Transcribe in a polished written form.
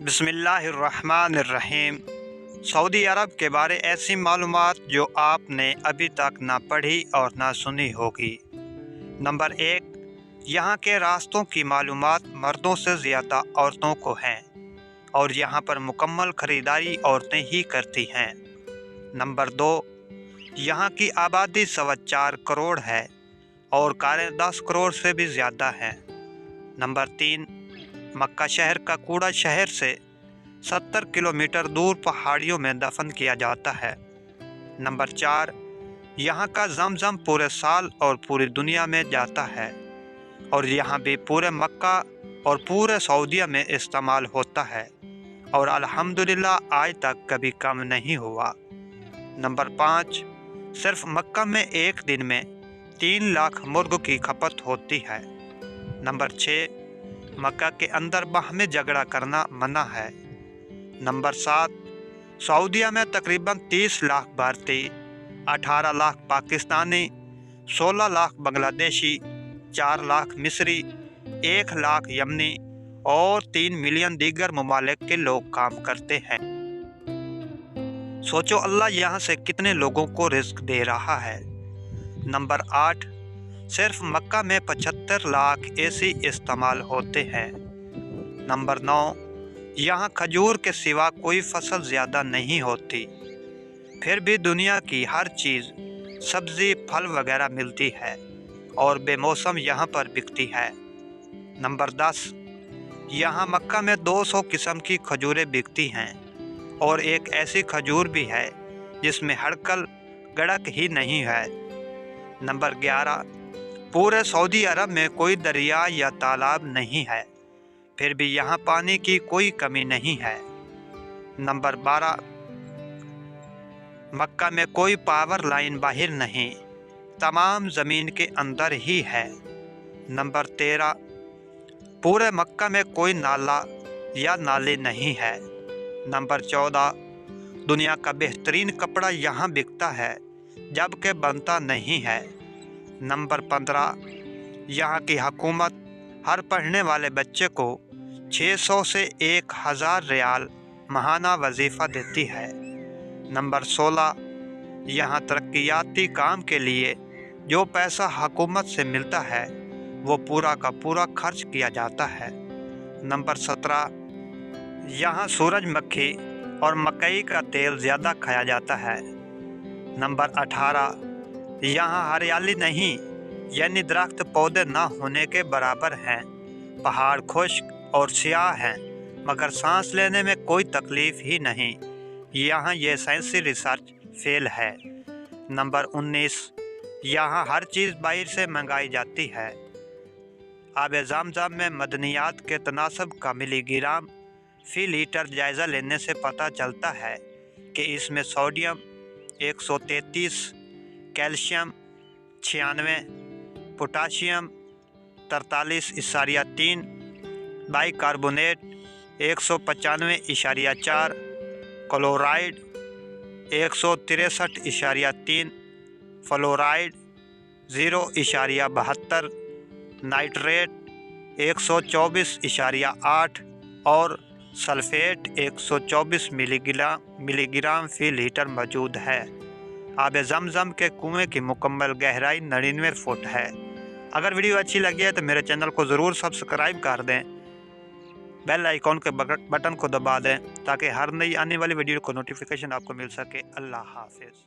बिस्मिल्लाहिर्रहमानिर्रहीम। सऊदी अरब के बारे ऐसी मालूमात जो आपने अभी तक ना पढ़ी और ना सुनी होगी। नंबर 1, यहाँ के रास्तों की मालूमात मर्दों से ज़्यादा औरतों को हैं और यहाँ पर मुकम्मल ख़रीदारी औरतें ही करती हैं। नंबर 2, यहाँ की आबादी 4.25 करोड़ है और कारें 10 करोड़ से भी ज़्यादा हैं। नंबर 3, मक्का शहर का कूड़ा शहर से 70 किलोमीटर दूर पहाड़ियों में दफन किया जाता है। नंबर 4, यहाँ का ज़मज़म पूरे साल और पूरी दुनिया में जाता है और यहाँ भी पूरे मक्का और पूरे सऊदीया में इस्तेमाल होता है और अल्हम्दुलिल्लाह आज तक कभी कम नहीं हुआ। नंबर 5, सिर्फ मक्का में एक दिन में 3 लाख मुर्ग की खपत होती है। नंबर 6, मक्का के अंदर बाहमी झगड़ा करना मना है। नंबर 7, सऊदीया में तकरीबन 30 लाख भारतीय, 18 लाख पाकिस्तानी, 16 लाख बांग्लादेशी, 4 लाख मिस्री, 1 लाख यमनी और 3 मिलियन दीगर ममालिक के लोग काम करते हैं। सोचो अल्लाह यहाँ से कितने लोगों को रिस्क दे रहा है। नंबर 8, सिर्फ मक्का में 75 लाख एसी इस्तेमाल होते हैं। नंबर 9, यहाँ खजूर के सिवा कोई फसल ज़्यादा नहीं होती, फिर भी दुनिया की हर चीज़ सब्ज़ी फल वगैरह मिलती है और बेमौसम यहाँ पर बिकती है। नंबर 10, यहाँ मक्का में 200 किस्म की खजूरें बिकती हैं और एक ऐसी खजूर भी है जिसमें हड़कल गड़क ही नहीं है। नंबर 11, पूरे सऊदी अरब में कोई दरिया या तालाब नहीं है, फिर भी यहाँ पानी की कोई कमी नहीं है। नंबर 12, मक्का में कोई पावर लाइन बाहर नहीं, तमाम ज़मीन के अंदर ही है। नंबर 13, पूरे मक्का में कोई नाला या नाले नहीं है। नंबर 14, दुनिया का बेहतरीन कपड़ा यहाँ बिकता है जबकि बनता नहीं है। नंबर 15, यहाँ की हुकूमत हर पढ़ने वाले बच्चे को 600 से 1000 रियाल माहाना वजीफ़ा देती है। नंबर 16, यहाँ तरक्याती काम के लिए जो पैसा हुकूमत से मिलता है वो पूरा का पूरा खर्च किया जाता है। नंबर 17, यहाँ सूरजमुखी और मकई का तेल ज़्यादा खाया जाता है। नंबर 18, यहाँ हरियाली नहीं, यानी दरख्त पौधे ना होने के बराबर हैं। पहाड़ खुश्क और स्याह हैं मगर सांस लेने में कोई तकलीफ़ ही नहीं। यहाँ ये साइंसी रिसर्च फेल है। नंबर 19, यहाँ हर चीज़ बाहर से मंगाई जाती है। आब ज़मज़म में मदनियात के तनासब का मिलीग्राम फ़ी लीटर जायज़ा लेने से पता चलता है कि इसमें sodium 133, calcium 96, potassium 43.3, bicarbonate 195.4, chloride 163.3, fluoride 0.72, nitrate 124.8 और सल्फेट 124 मिलीग्राम फ़ी लीटर मौजूद है। आब ज़मज़म के कुएं की मुकम्मल गहराई 99 फुट है। अगर वीडियो अच्छी लगी है तो मेरे चैनल को ज़रूर सब्सक्राइब कर दें, बेल आइकॉन के बटन को दबा दें ताकि हर नई आने वाली वीडियो को नोटिफिकेशन आपको मिल सके। अल्लाह हाफ़िज़।